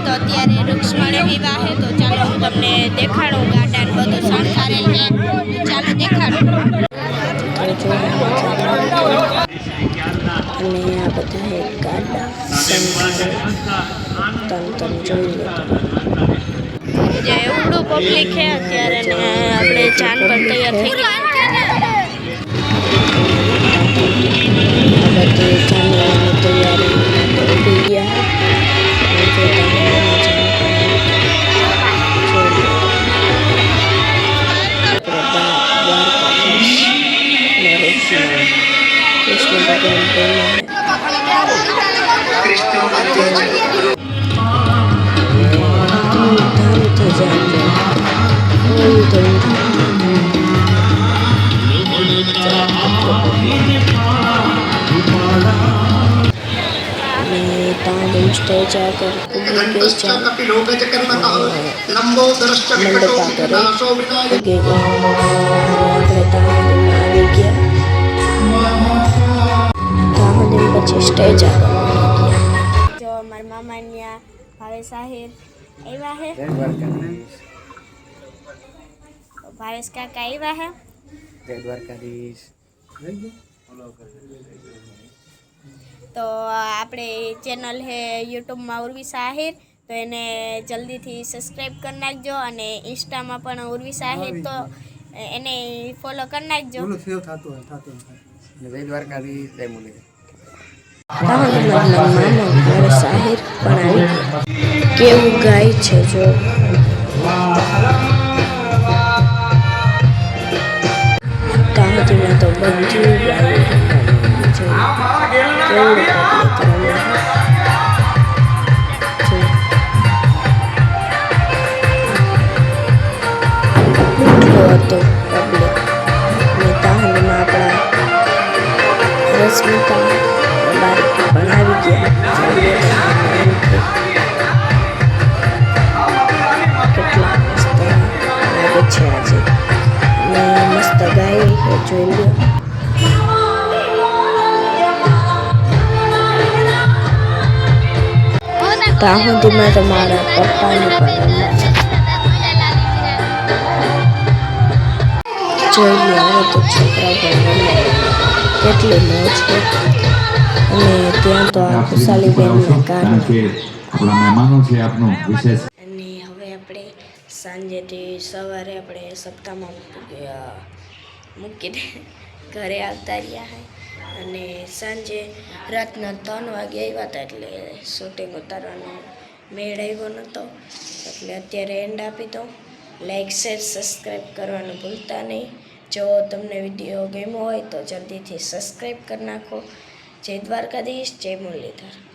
તો અત્યારે રૂક્ષ્મણી વિવાહ હે તો ચાલો હું તમને દેખાડું ગાર્ડન બધું શણગારેલ હે ચાલો દેખાડું અને આ બધા એક ગાડા તમ જોઈ લો જે એવડું પબ્લિક હે અત્યારે ને આપણે ચાંદ પર તૈયાર થઈ ગયા બધી જાનવરની તૈયારી ઉભી ગયા કૃષ્ણ ભગવાન ધૂમધામથી જાણજો ફૂલ तालीम स्टेज आकर પછી સ્ટેજ જો મારા મામાન્યા ભાવેશ આહિર આવ્યા હે ભાવેશ કાકા આવ્યા હે જય દ્વારકાધીશ તો આપણે ચેનલ હે યુટ્યુબમાં ઉર્વિશા આહિર તો એને જલ્દીથી સબસ્ક્રાઈબ કરી નાખજો અને ઇન્સ્ટામાં પણ ઉર્વિશા આહિર તો એને ફોલો કરી નાખજો જય દ્વારકાધીશ જય મુરલીધર સાહિર પણ આવી કેવું ગાય છે જો તાહતીમાં તો બધી ગાય હતો પબ્લિક ને તાહતીમાં આપણા રશ્મિકા પણ આવી ગયા કેટલા મસ્ત લાગે છે આજે અને મસ્ત ગાય જોઈ લો તાહુદીમાં તો મારા પપ્પાની પણ જોઈ લો હવે તો છોકરાઓ પણ કેટલી મોજ છે અને ત્યાં તો આ ખુશાલીબેનના કારણે આપણા મહેમાનો છે આપનું વિશેષ અને હવે આપણે સાંજેથી સવારે આપણે સપ્તાહમાં મૂકીને ઘરે આવતા રહ્યા હોય અને સાંજે રાતના 3 વાગે આવ્યા હતા એટલે શૂટિંગ ઉતારવાનો મેળ આવ્યો નહોતો એટલે અત્યારે એન્ડ આપી દો લાઈક શેર સબસ્ક્રાઈબ કરવાનું ભૂલતા નહીં જો તમને વિડીયો ગમ્યો હોય તો જલ્દીથી સબસ્ક્રાઈબ કરી નાખો જય દ્વારકાધીશ જય મુરલીધર